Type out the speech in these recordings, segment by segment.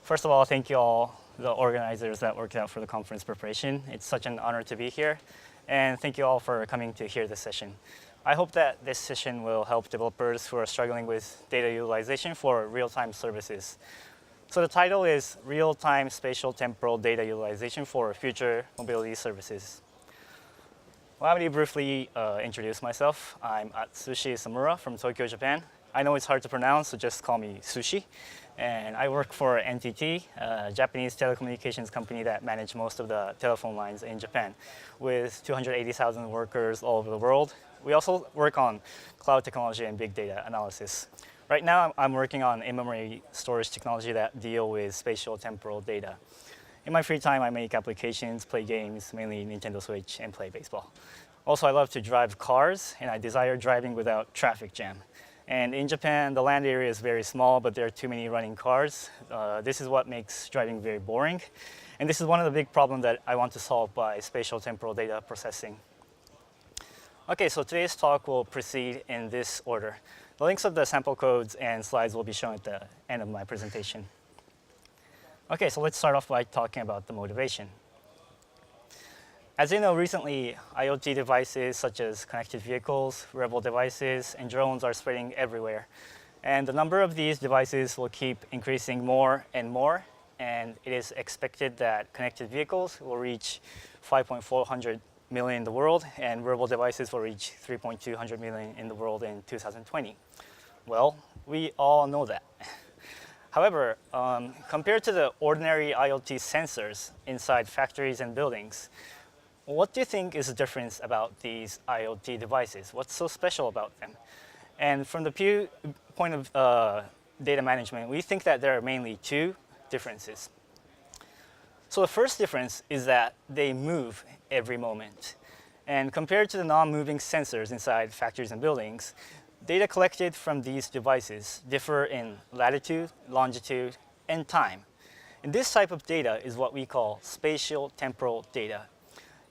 First of all, thank you all, the organizers that worked out for the conference preparation. It's such an honor to be here. And thank you all for coming to hear this session. I hope that this session will help developers who are struggling with data utilization for real-time services. So the title is Real-Time Spatial Temporal Data Utilization for Future Mobility Services. Allow me to briefly introduce myself. I'm Atsushi ISOMURA from Tokyo, Japan. I know it's hard to pronounce, so just call me Sushi. And I work for NTT, a Japanese telecommunications company that manages most of the telephone lines in Japan, with 280,000 workers all over the world. We also work on cloud technology and big data analysis. Right now, I'm working on in-memory storage technology that deal with spatial temporal data. In my free time, I make applications, play games, mainly Nintendo Switch, and play baseball. Also, I love to drive cars, and I desire driving without traffic jam. And in Japan, the land area is very small, but there are too many running cars. This is what makes driving very boring. And this is one of the big problems that I want to solve by spatial temporal data processing. Okay, so today's talk will proceed in this order. The links of the sample codes and slides will be shown at the end of my presentation. Okay, so let's start off by talking about the motivation. As you know, recently, IoT devices such as connected vehicles, wearable devices, and drones are spreading everywhere. And the number of these devices will keep increasing more and more. And it is expected that connected vehicles will reach 5.400 million in the world, and wearable devices will reach 3.200 million in the world in 2020. Well, we all know that. However, compared to the ordinary IoT sensors inside factories and buildings, what do you think is the difference about these IoT devices? What's so special about them? And from the point of data management, we think that there are mainly two differences. So the first difference is that they move every moment. And compared to the non-moving sensors inside factories and buildings, data collected from these devices differ in latitude, longitude, and time. And this type of data is what we call spatial temporal data.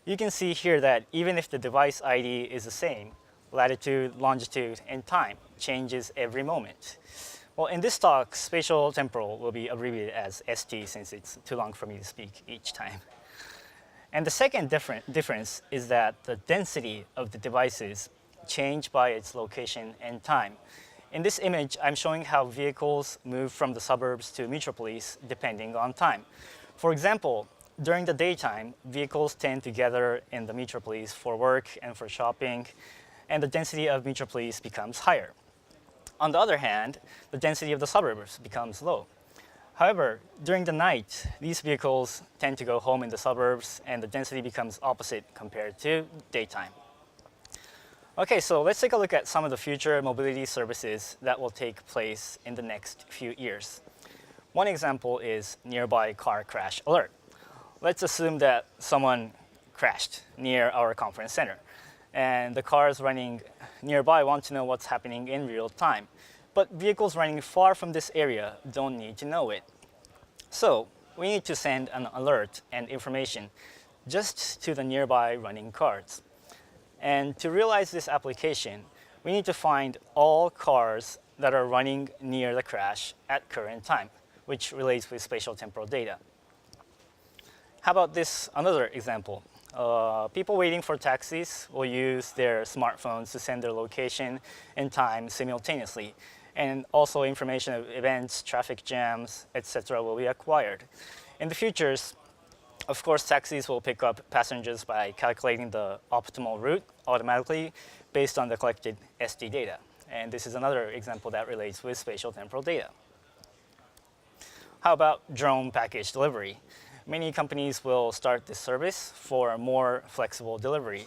You can see here that even if the device ID is the same, latitude, longitude, and time changes every moment. Well, in this talk, spatial temporal will be abbreviated as ST since it's too long for me to speak each time. And the second difference is that the density of the devices change by its location and time. In this image, I'm showing how vehicles move from the suburbs to metropolis depending on time. For example, during the daytime, vehicles tend to gather in the metropolis for work and for shopping, and the density of metropolis becomes higher. On the other hand, the density of the suburbs becomes low. However, during the night, these vehicles tend to go home in the suburbs, and the density becomes opposite compared to daytime. Okay, so let's take a look at some of the future mobility services that will take place in the next few years. One example is nearby car crash alert. Let's assume that someone crashed near our conference center, and the cars running nearby want to know what's happening in real time. But vehicles running far from this area don't need to know it. So we need to send an alert and information just to the nearby running cars. And to realize this application, we need to find all cars that are running near the crash at current time, which relates with spatial temporal data. How about this another example? People waiting for taxis will use their smartphones to send their location and time simultaneously. And also information of events, traffic jams, etc. will be acquired. In the futures, of course, taxis will pick up passengers by calculating the optimal route automatically based on the collected SD data. And this is another example that relates with spatial temporal data. How about drone package delivery? Many companies will start this service for a more flexible delivery.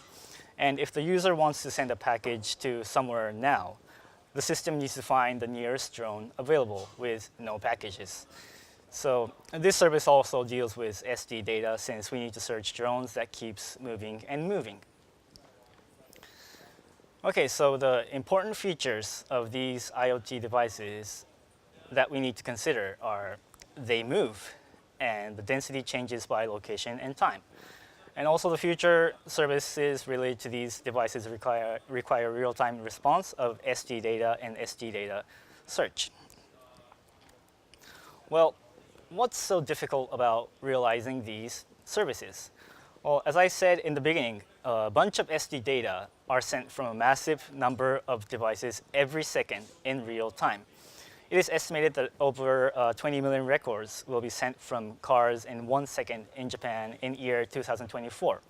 And if the user wants to send a package to somewhere now, the system needs to find the nearest drone available with no packages. So this service also deals with SD data since we need to search drones that keeps moving and moving. Okay, so the important features of these IoT devices that we need to consider are they move, and the density changes by location and time. And also the future services related to these devices require real-time response of SD data and SD data search. Well, what's so difficult about realizing these services? Well, as I said in the beginning, a bunch of SD data are sent from a massive number of devices every second in real time. It is estimated that over 20 million records will be sent from cars in 1 second in Japan in year 2024.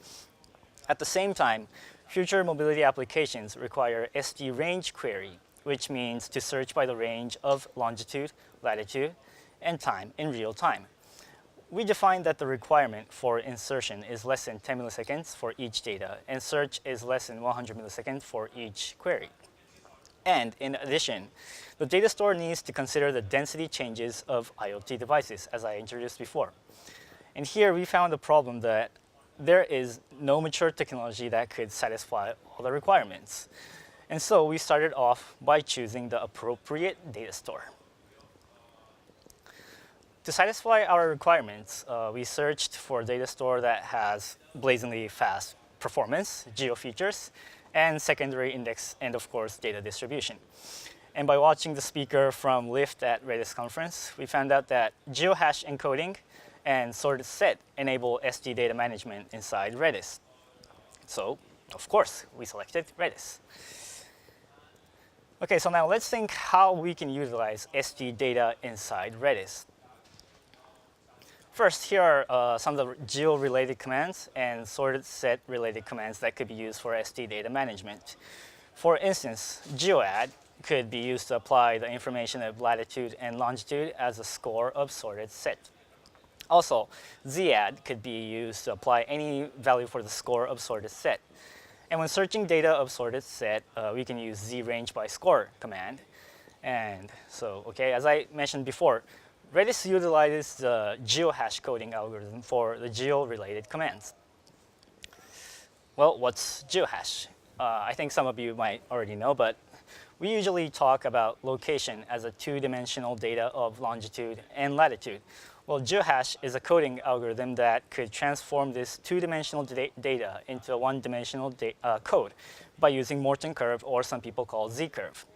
At the same time, future mobility applications require SD range query, which means to search by the range of longitude, latitude, and time in real time. We define that the requirement for insertion is less than 10 milliseconds for each data, and search is less than 100 milliseconds for each query. And in addition, the data store needs to consider the density changes of IoT devices, as I introduced before. And here we found a problem that there is no mature technology that could satisfy all the requirements. And so we started off by choosing the appropriate data store. To satisfy our requirements, we searched for a data store that has blazingly fast performance, geo features, and secondary index, and of course, data distribution. And by watching the speaker from Lyft at Redis conference, we found out that Geohash encoding and sorted set enable SD data management inside Redis. So, of course, we selected Redis. Okay, so now let's think how we can utilize SD data inside Redis. First, here are some of the geo-related commands and sorted set-related commands that could be used for SD data management. For instance, geoadd could be used to apply the information of latitude and longitude as a score of sorted set. Also, zadd could be used to apply any value for the score of sorted set. And when searching data of sorted set, we can use zrange by score command. And so, okay, as I mentioned before, Redis utilizes the Geohash coding algorithm for the geo-related commands. Well, what's Geohash? I think some of you might already know, but we usually talk about location as a two-dimensional data of longitude and latitude. Well, Geohash is a coding algorithm that could transform this two-dimensional data into a one-dimensional code by using Morton curve, or some people call Z-curve.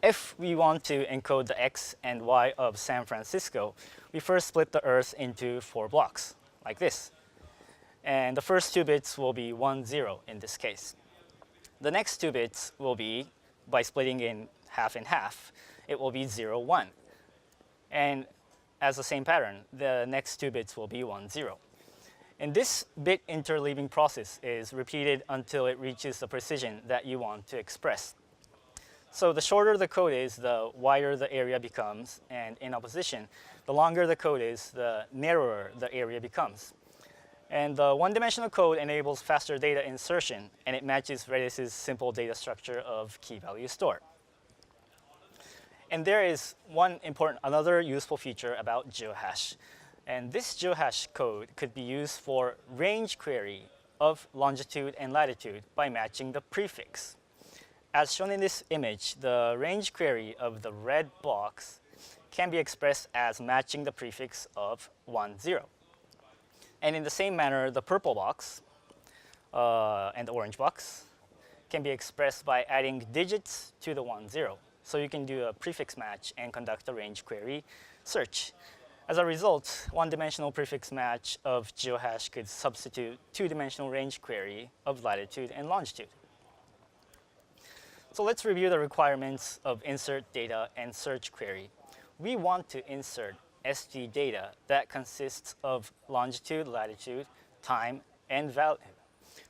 If we want to encode the X and Y of San Francisco, we first split the Earth into 4 blocks, like this. And the first 2 bits will be 1, 0 in this case. The next 2 bits will be, by splitting in half, it will be 0, 1. And as the same pattern, the next 2 bits will be 1, 0. And this bit interleaving process is repeated until it reaches the precision that you want to express. So the shorter the code is, the wider the area becomes, and in opposition, the longer the code is, the narrower the area becomes. And the one-dimensional code enables faster data insertion, and it matches Redis's simple data structure of key value store. And there is another useful feature about Geohash. And this Geohash code could be used for range query of longitude and latitude by matching the prefix. As shown in this image, the range query of the red box can be expressed as matching the prefix of 1, 0. And in the same manner, the purple box and the orange box can be expressed by adding digits to the 1, 0. So you can do a prefix match and conduct a range query search. As a result, one-dimensional prefix match of Geohash could substitute two-dimensional range query of latitude and longitude. So let's review the requirements of insert data and search query. We want to insert SD data that consists of longitude, latitude, time, and value.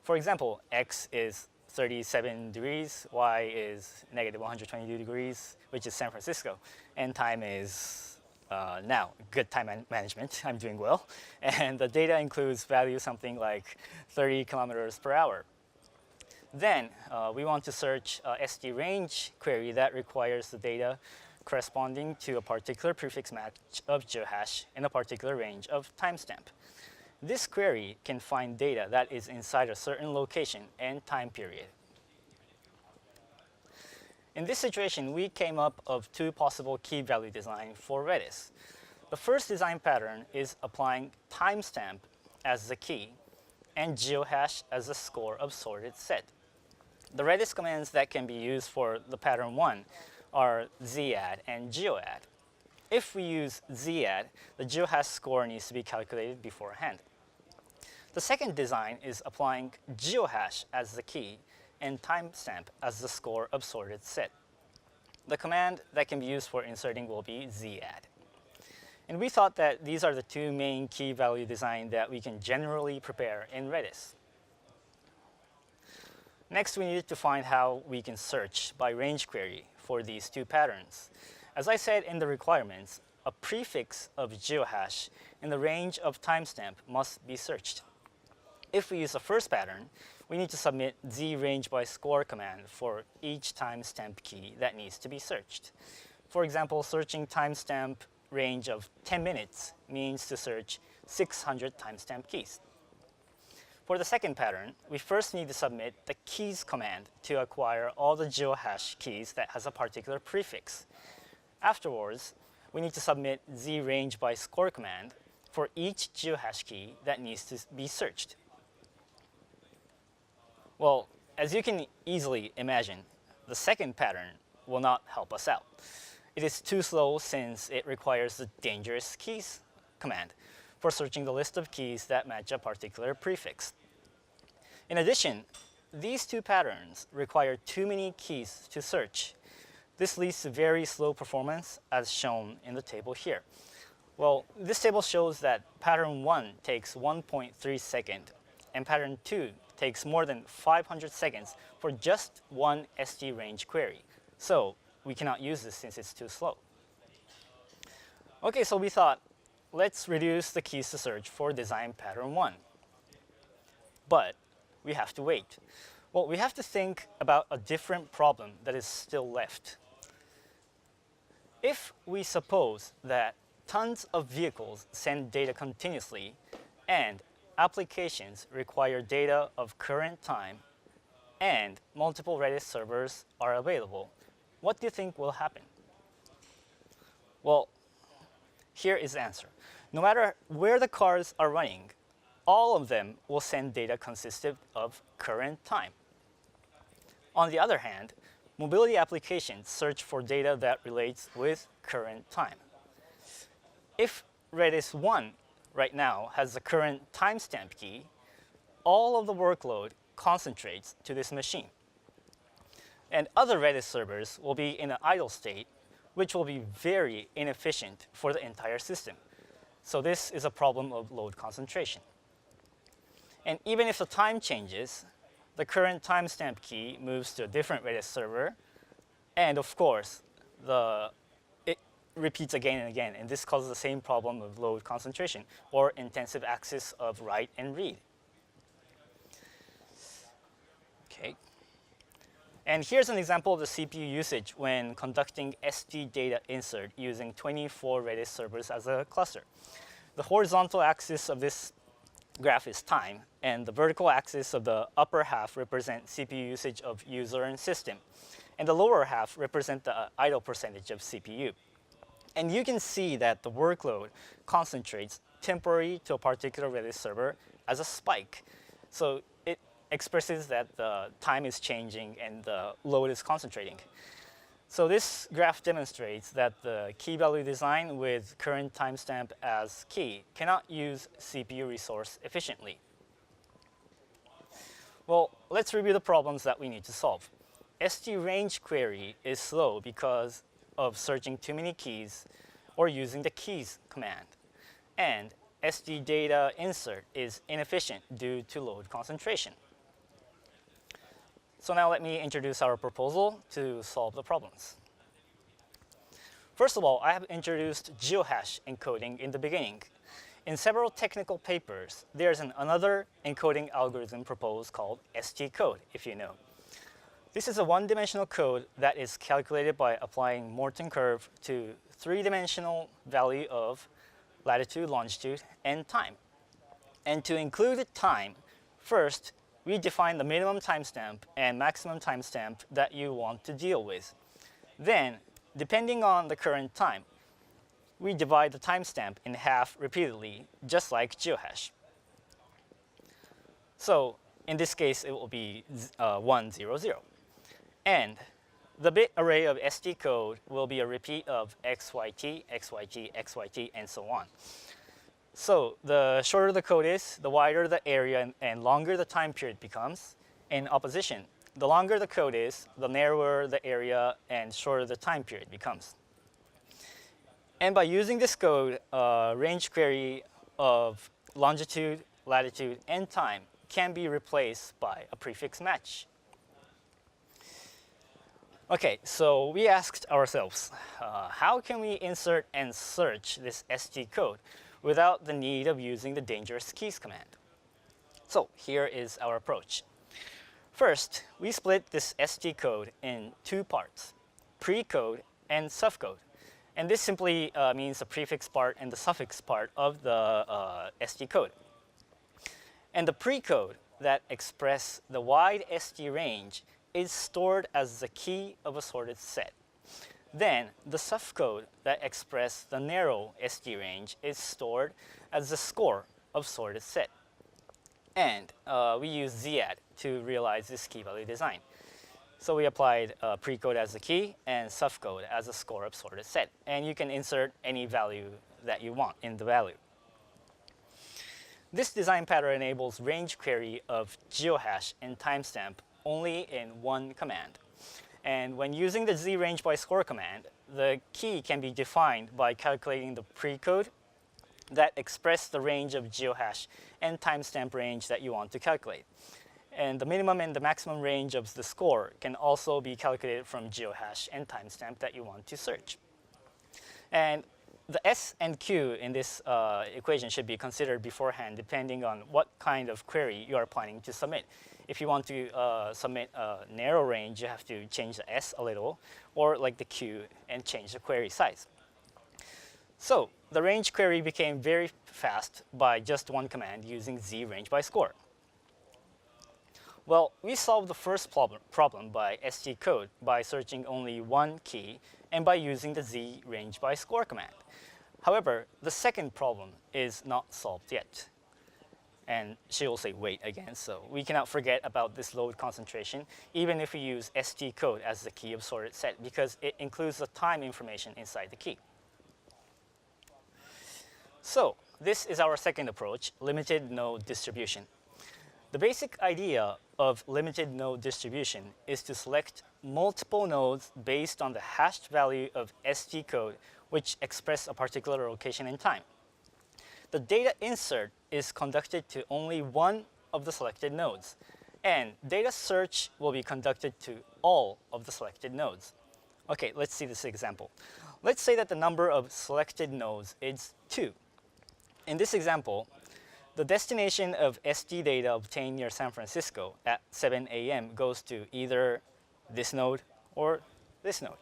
For example, X is 37 degrees, Y is negative 122 degrees, which is San Francisco, and time is now good time management. I'm doing well. And the data includes value something like 30 kilometers per hour. Then we want to search SD range query that requires the data corresponding to a particular prefix match of Geohash and a particular range of timestamp. This query can find data that is inside a certain location and time period. In this situation, we came up of 2 possible key value design for Redis. The first design pattern is applying timestamp as the key and Geohash as the score of sorted set. The Redis commands that can be used for the pattern 1 are zadd and geoadd. if we use zadd, the geohash score needs to be calculated beforehand. The second design is applying geohash as the key and timestamp as the score of sorted set. The command that can be used for inserting will be zadd. And we thought that these are the two main key value design that we can generally prepare in Redis. Next, we needed to find how we can search by range query for these two patterns. As I said in the requirements, a prefix of geohash in the range of timestamp must be searched. If we use the first pattern, we need to submit zRangeByScore command for each timestamp key that needs to be searched. For example, searching timestamp range of 10 minutes means to search 600 timestamp keys. For the second pattern, we first need to submit the keys command to acquire all the geohash keys that has a particular prefix. Afterwards, we need to submit zRangeByScore command for each geohash key that needs to be searched. Well, as you can easily imagine, the second pattern will not help us out. It is too slow since it requires the dangerous keys command for searching the list of keys that match a particular prefix. In addition, these two patterns require too many keys to search. This leads to very slow performance as shown in the table here. Well, this table shows that pattern 1 takes 1.3 seconds and pattern 2 takes more than 500 seconds for just one SD range query. So we cannot use this since it's too slow. Okay, so we thought, let's reduce the keys to search for design pattern 1. But we have to wait. Well, we have to think about a different problem that is still left. If we suppose that tons of vehicles send data continuously and applications require data of current time and multiple Redis servers are available, what do you think will happen? Well, here is the answer. No matter where the cars are running, all of them will send data consistent of current time. On the other hand, mobility applications search for data that relates with current time. If Redis 1 right now has the current timestamp key, all of the workload concentrates to this machine. And other Redis servers will be in an idle state, which will be very inefficient for the entire system. So this is a problem of load concentration. And even if the time changes, the current timestamp key moves to a different Redis server, and of course, it repeats again and again, and this causes the same problem of load concentration or intensive access of write and read. Okay. And here's an example of the CPU usage when conducting SD data insert using 24 Redis servers as a cluster. The horizontal axis of this graph is time, and the vertical axis of the upper half represents CPU usage of user and system, and the lower half represents the idle percentage of CPU. And you can see that the workload concentrates temporarily to a particular Redis server as a spike. So it expresses that the time is changing and the load is concentrating. So this graph demonstrates that the key value design with current timestamp as key cannot use CPU resource efficiently. Well, let's review the problems that we need to solve. SD range query is slow because of searching too many keys or using the keys command. And SD data insert is inefficient due to load concentration. So now let me introduce our proposal to solve the problems. First of all, I have introduced geohash encoding in the beginning. In several technical papers, there's another encoding algorithm proposed called stencode, if you know. This is a one-dimensional code that is calculated by applying Morton curve to three-dimensional value of latitude, longitude, and time. And to include time, first, we define the minimum timestamp and maximum timestamp that you want to deal with. Then, depending on the current time, we divide the timestamp in half repeatedly, just like geohash. So in this case, it will be 100. And The bit array of SD code will be a repeat of XYT, XYT, XYT, and so on. So the shorter the code is, the wider the area and longer the time period becomes. In opposition, the longer the code is, the narrower the area and shorter the time period becomes. And by using this code, range query of longitude, latitude, and time can be replaced by a prefix match. Okay, so we asked ourselves, how can we insert and search this SD code without the need of using the dangerous keys command? So here is our approach. First, we split this SD code in two parts, pre-code and suffcode. And this simply means the prefix part and the suffix part of the SD code. And the pre-code that express the wide SD range is stored as the key of a sorted set. Then the suffcode that express the narrow SD range is stored as the score of sorted set. And we use zadd to realize this key value design. So we applied pre-code as the key and suffcode as a score of sorted set. And you can insert any value that you want in the value. This design pattern enables range query of geohash and timestamp only in one command. And when using the zrange by score command, the key can be defined by calculating the pre-code that express the range of geohash and timestamp range that you want to calculate. And the minimum and the maximum range of the score can also be calculated from geohash and timestamp that you want to search. And the S and Q in this equation should be considered beforehand depending on what kind of query you are planning to submit. If you want to submit a narrow range, you have to change the S a little, or like the Q and change the query size. So the range query became very fast by just one command using zrange by score. Well, we solved the first problem by SD code by searching only one key and by using the zrange by score command. However, the second problem is not solved yet. And she will say wait again, so we cannot forget about this load concentration even if we use SD code as the key of sorted set because it includes the time information inside the key. So this is our second approach, limited node distribution. The basic idea of limited node distribution is to select multiple nodes based on the hashed value of SD code which express a particular location and time. The data insert is conducted to only one of the selected nodes, and data search will be conducted to all of the selected nodes. Okay, let's see this example. Let's say that the number of selected nodes is 2. In this example, the destination of SD data obtained near San Francisco at 7 a.m. goes to either this node or this node.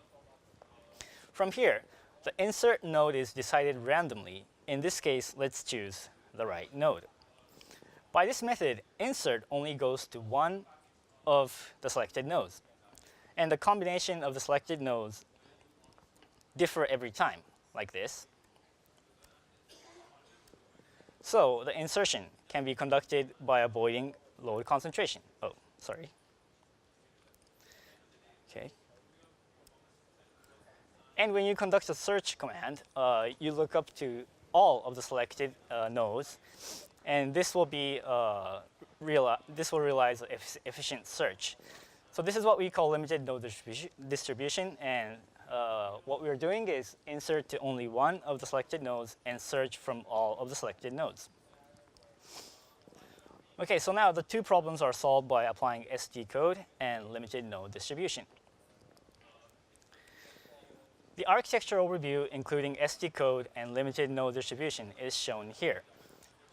From here, the insert node is decided randomly. In this case, let's choose the right node. By this method, insert only goes to one of the selected nodes. And the combination of the selected nodes differ every time, like this. So the insertion can be conducted by avoiding load concentration. Oh, sorry. Okay. And when you conduct a search command, you look up to all of the selected nodes, and this will realize efficient search. So this is what we call limited node distribution, and what we're doing is insert to only one of the selected nodes and search from all of the selected nodes. Okay, so now the two problems are solved by applying SD code and limited node distribution. The architecture overview, including SD code and limited node distribution, is shown here.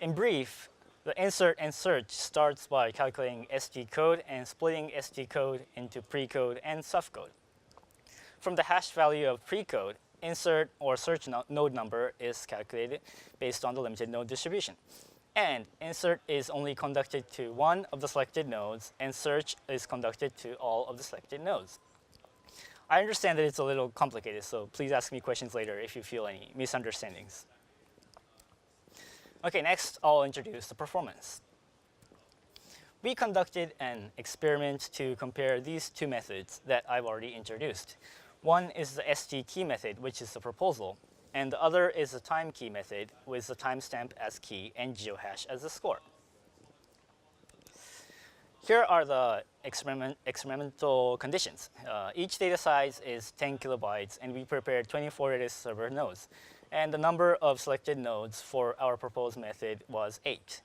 In brief, the insert and search starts by calculating SD code and splitting SD code into pre-code and suffcode. From the hash value of pre-code, insert or search node number is calculated based on the limited node distribution. And insert is only conducted to one of the selected nodes, and search is conducted to all of the selected nodes. I understand that it's a little complicated, so please ask me questions later if you feel any misunderstandings. Okay, next I'll introduce the performance. We conducted an experiment to compare these two methods that I've already introduced. One is the ST key method, which is the proposal, and the other is the time key method with the timestamp as key and geohash as the score. Here are the experimental conditions. Each data size is 10 kilobytes, and we prepared 24 Redis server nodes. And the number of selected nodes for our proposed method was 8.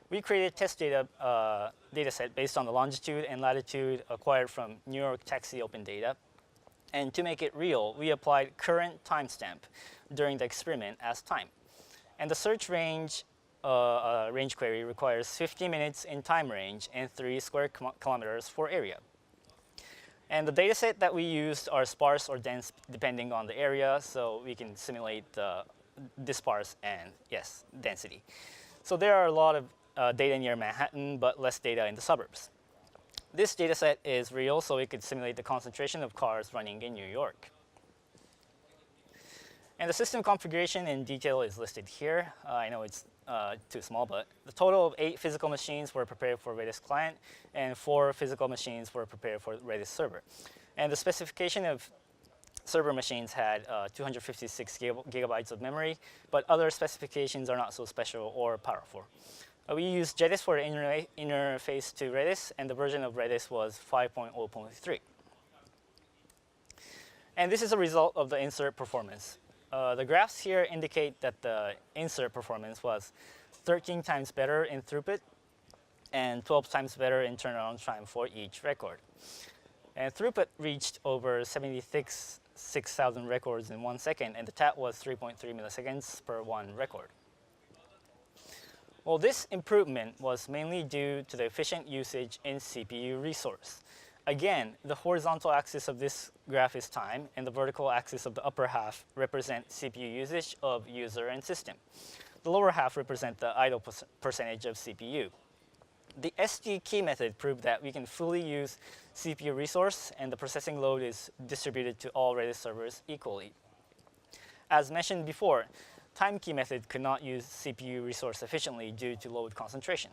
We created test dataset based on the longitude and latitude acquired from New York Taxi Open Data. And to make it real, we applied current timestamp during the experiment as time. And the search range query requires 50 minutes in time range and 3 square kilometers for area. And the dataset that we used are sparse or dense depending on the area, so we can simulate the disparse and, yes, density. So there are a lot of data near Manhattan, but less data in the suburbs. This dataset is real, so we could simulate the concentration of cars running in New York. And the system configuration in detail is listed here. I know it's too small, but the total of 8 physical machines were prepared for Redis client, and 4 physical machines were prepared for Redis server. And the specification of server machines had 256 gigabytes of memory, but other specifications are not so special or powerful. We used Redis for the interface to Redis, and the version of Redis was 5.0.3. And this is a result of the insert performance. The graphs here indicate that the insert performance was 13 times better in throughput and 12 times better in turnaround time for each record. And throughput reached over 76,000 records in 1 second, and the TAT was 3.3 milliseconds per one record. Well, this improvement was mainly due to the efficient usage in CPU resource. Again, the horizontal axis of this graph is time, and the vertical axis of the upper half represents CPU usage of user and system. The lower half represents the idle percentage of CPU. The ST key method proved that we can fully use CPU resource, and the processing load is distributed to all Redis servers equally. As mentioned before, time key method could not use CPU resource efficiently due to load concentration.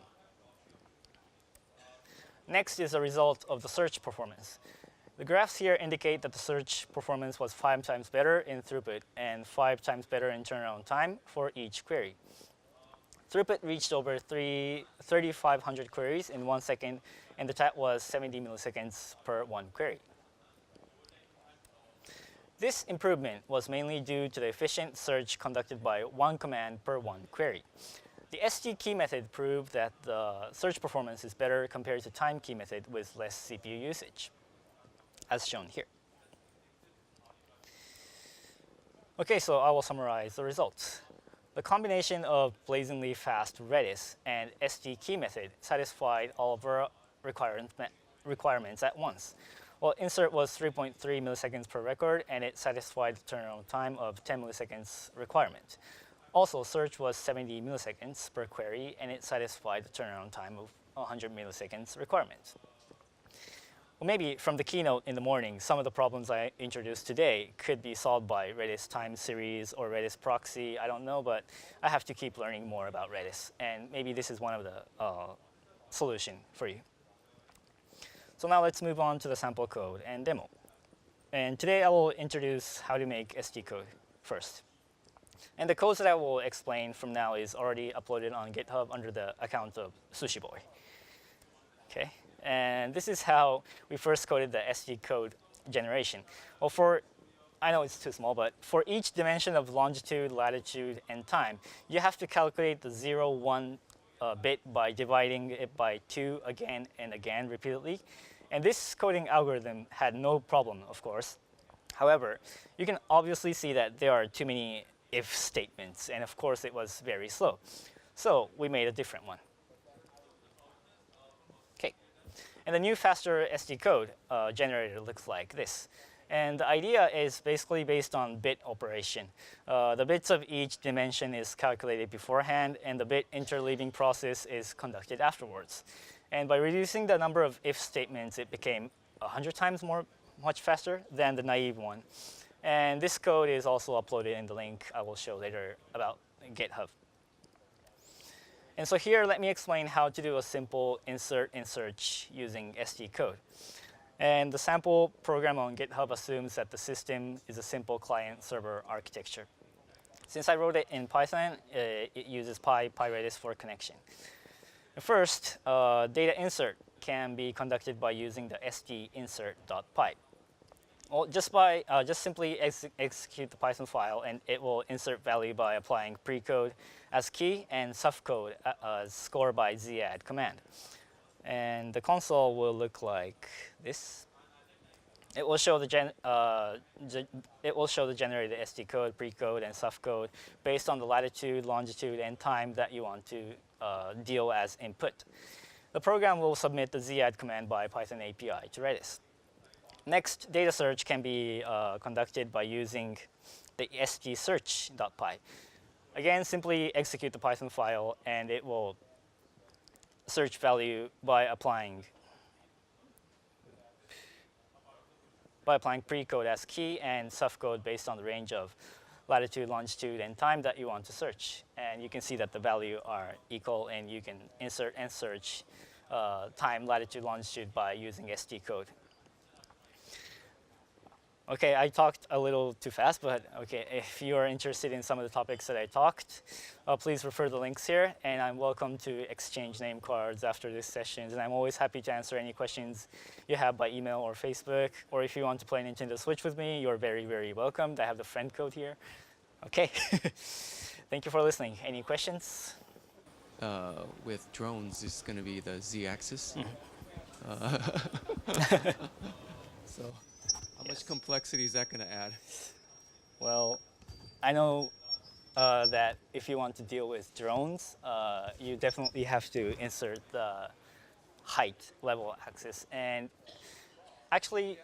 Next is a result of the search performance. The graphs here indicate that the search performance was 5 times better in throughput and 5 times better in turnaround time for each query. Throughput reached over 3,500 queries in 1 second, and the TAT was 70 milliseconds per one query. This improvement was mainly due to the efficient search conducted by one command per one query. The ST key method proved that the search performance is better compared to time key method with less CPU usage, as shown here. Okay, so I will summarize the results. The combination of blazingly fast Redis and ST key method satisfied all of our requirements at once. Well, insert was 3.3 milliseconds per record, and it satisfied the turnaround time of 10 milliseconds requirement. Also, search was 70 milliseconds per query, and it satisfied the turnaround time of 100 milliseconds requirement. Well, maybe from the keynote in the morning, some of the problems I introduced today could be solved by Redis time series or Redis proxy. I don't know, but I have to keep learning more about Redis, and maybe this is one of the solution for you. So now let's move on to the sample code and demo. And today I will introduce how to make ST code first. And the code that I will explain from now is already uploaded on GitHub under the account of Sushi Boy. Okay, and this is how we first coded the ST code generation. Well, I know it's too small, but for each dimension of longitude, latitude, and time, you have to calculate the 0, 1 bit by dividing it by 2 again and again repeatedly. And this coding algorithm had no problem, of course. However, you can obviously see that there are too many if statements, and of course it was very slow. So we made a different one. Okay, and the new faster ST code generator looks like this. And the idea is basically based on bit operation. The bits of each dimension is calculated beforehand, and the bit interleaving process is conducted afterwards. And by reducing the number of if statements, it became 100 times much faster than the naive one. And this code is also uploaded in the link I will show later about GitHub. And so here, let me explain how to do a simple insert and search using stencode. And the sample program on GitHub assumes that the system is a simple client-server architecture. Since I wrote it in Python, it uses PyRedis for connection. First, data insert can be conducted by using the stinsert.py. Well, just simply execute the Python file, and it will insert value by applying precode as key and suffcode as score by zadd command. And the console will look like this. It will show the generated SD code, precode, and suffcode based on the latitude, longitude, and time that you want to deal as input. The program will submit the zadd command by Python API to Redis. Next, data search can be conducted by using the stsearch.py. Again, simply execute the Python file, and it will search value by applying precode as key and suffcode based on the range of latitude, longitude, and time that you want to search. And you can see that the value are equal, and you can insert and search time, latitude, longitude by using stcode. Okay, I talked a little too fast, but okay, if you are interested in some of the topics that I talked, please refer the links here, and I'm welcome to exchange name cards after this session, and I'm always happy to answer any questions you have by email or Facebook, or if you want to play Nintendo Switch with me, you're very, very welcome. I have the friend code here. Okay, thank you for listening. Any questions? With drones, it's going to be the z-axis. So. How much complexity is that going to add? Well, I know that if you want to deal with drones, you definitely have to insert the height level axis. And actually,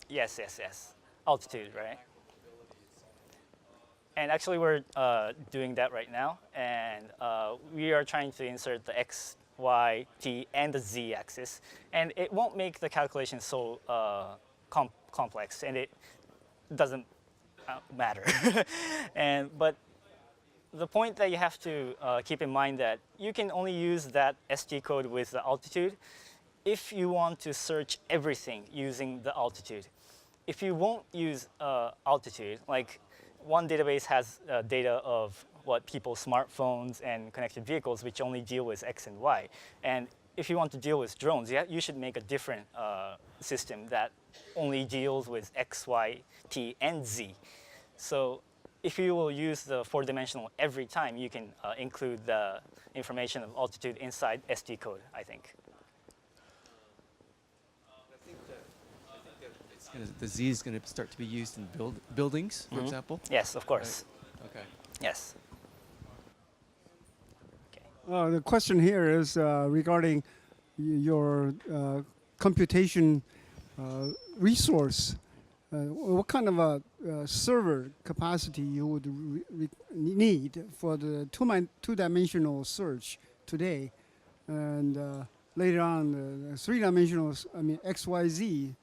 yes, altitude, right? And actually, we're doing that right now. And we are trying to insert the X, Y, T, and the Z axis, and it won't make the calculation so complex, and it doesn't matter. But the point that you have to keep in mind that you can only use that SD code with the altitude if you want to search everything using the altitude. If you won't use altitude, like one database has data of what people's smartphones and connected vehicles, which only deal with X and Y. And if you want to deal with drones, you should make a different system that only deals with X, Y, T, and Z. So if you will use the four-dimensional every time, you can include the information of altitude inside SD code, I think. The Z is going to start to be used in buildings, for example? Yes, of course. Right. Okay. Yes. The question here is regarding your computation resource. What kind of a server capacity you would need for the two-dimensional search today, and later on the three-dimensional, XYZ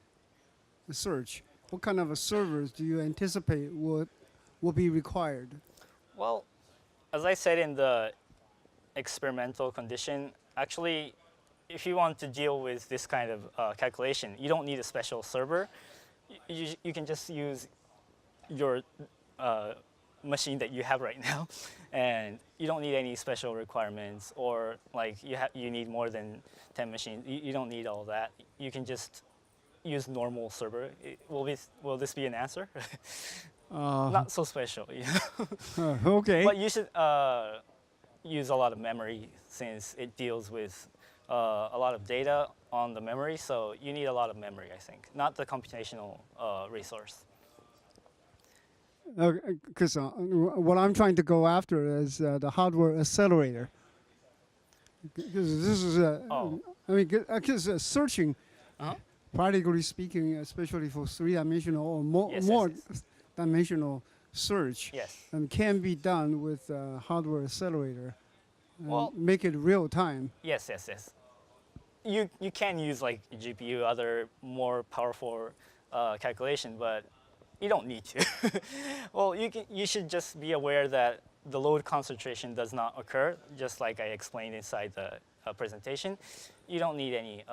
search? What kind of servers do you anticipate will be required? Well, as I said in the experimental condition, actually, if you want to deal with this kind of calculation, you don't need a special server. You can just use your machine that you have right now, and you don't need any special requirements, or like you need more than 10 machines. You don't need all that. You can just use normal server. Will this be an answer? Not so special, you know? Okay. But you should use a lot of memory, since it deals with a lot of data on the memory, so you need a lot of memory, I think, not the computational resource. Because what I'm trying to go after is the hardware accelerator. Because this is, because searching, practically speaking, especially for three-dimensional or more dimensional search, can be done with hardware accelerator. Well, make it real time. Yes. You can use like GPU, other more powerful calculation, but you don't need to. Well, you should just be aware that the load concentration does not occur, just like I explained inside the presentation. You don't need any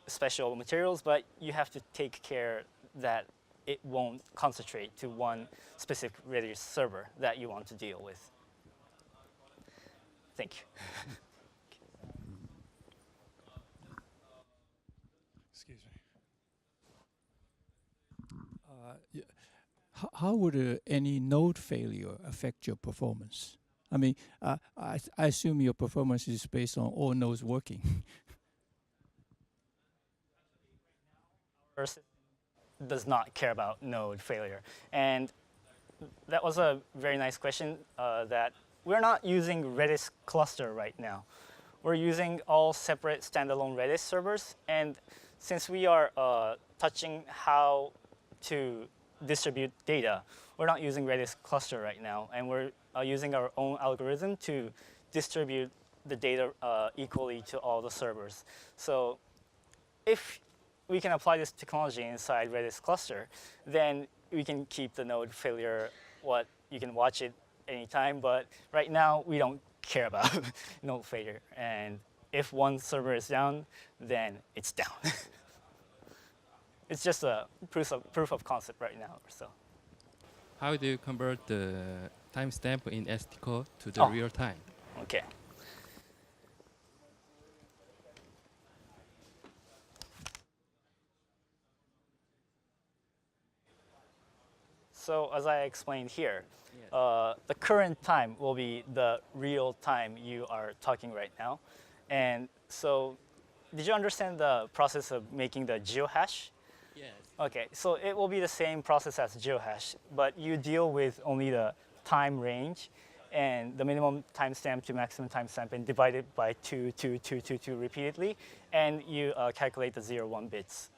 special materials, but you have to take care that it won't concentrate to one specific Redis server that you want to deal with. Thank you. Excuse me. How would any node failure affect your performance? I mean, I assume your performance is based on all nodes working. Our system does not care about node failure. And that was a very nice question that we're not using Redis cluster right now. We're using all separate standalone Redis servers. And since we are touching how to distribute data, we're not using Redis cluster right now. And we're using our own algorithm to distribute the data equally to all the servers. So if we can apply this technology inside Redis cluster, then we can keep the node failure you can watch it anytime, but right now we don't care about node failure. And if one server is down, then it's down. It's just a proof of concept right now. So, How do you convert the timestamp in stencode to the real time? Okay. So as I explained here, the current time will be the real time you are talking right now. And so did you understand the process of making the geohash? Yes. Okay, so it will be the same process as geohash, but you deal with only the time range and the minimum timestamp to maximum timestamp and divide it by 2, 2, 2, 2, 2 repeatedly, and you calculate the 0, 1 bits.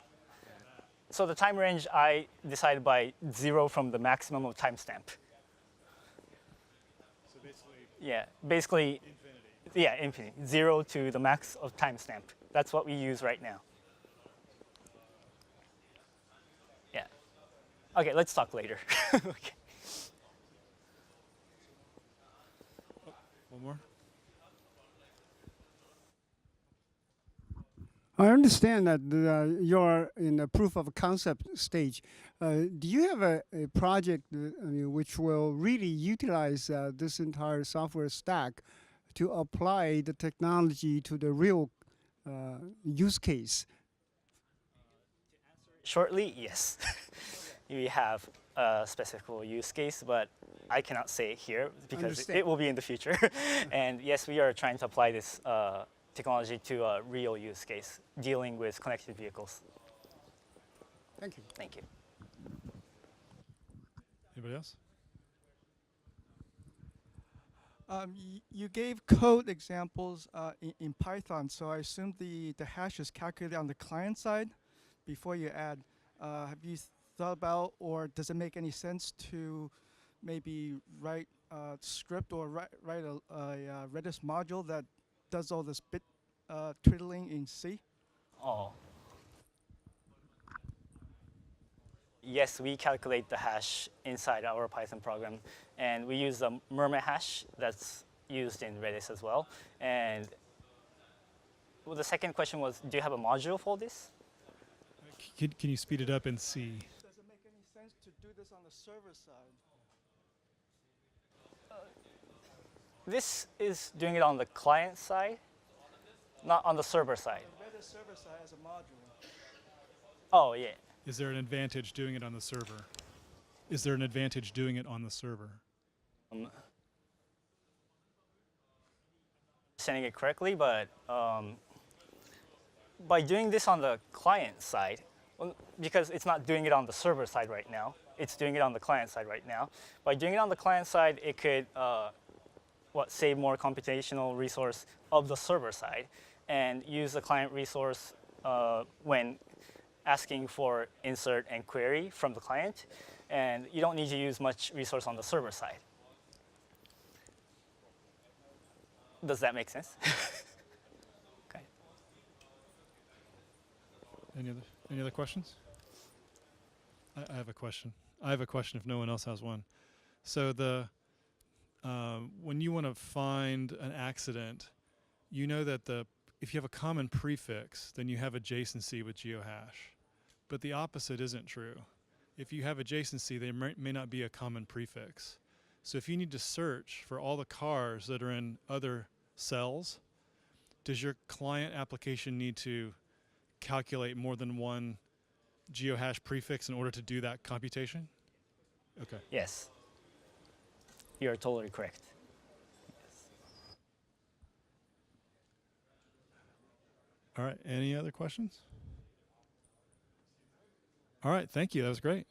So the time range I decided by 0 from the maximum of timestamp. So basically, Basically, infinity. yeah, infinity. 0 to the max of timestamp. That's what we use right now. Yeah. Okay, let's talk later. Okay. One more. I understand that you're in the proof of concept stage. Do you have a project which will really utilize this entire software stack to apply the technology to the real use case? Shortly, yes. We have a specific use case, but I cannot say it here because it will be in the future. And yes, we are trying to apply this technology to a real use case, dealing with connected vehicles. Thank you. Thank you. Anybody else? You gave code examples in Python, so I assume the hash is calculated on the client side before you add. Have you thought about, or does it make any sense to maybe write a script or write a Redis module that does all this bit twiddling in C? Oh. Yes, we calculate the hash inside our Python program, and we use the Mermet hash that's used in Redis as well. And well, the second question was, do you have a module for this? Can you speed it up and see? Does it make any sense to do this on the server side? This is doing it on the client side, not on the server side. The Redis server side as a module. Oh, yeah. Is there an advantage doing it on the server? Is there an advantage doing it on the server? Saying it correctly, but by doing this on the client side, well, because it's not doing it on the server side right now, it's doing it on the client side right now. By doing it on the client side, it could save more computational resource of the server side and use the client resource when asking for insert and query from the client. And you don't need to use much resource on the server side. Does that make sense? Okay. Any other questions? I have a question. I have a question if no one else has one. So when you want to find an accident, you know that if you have a common prefix, then you have adjacency with Geohash. But the opposite isn't true. If you have adjacency, there may not be a common prefix. So if you need to search for all the cars that are in other cells, does your client application need to calculate more than one Geohash prefix in order to do that computation? Okay. Yes. You're totally correct. All right, any other questions? All right, thank you, that was great.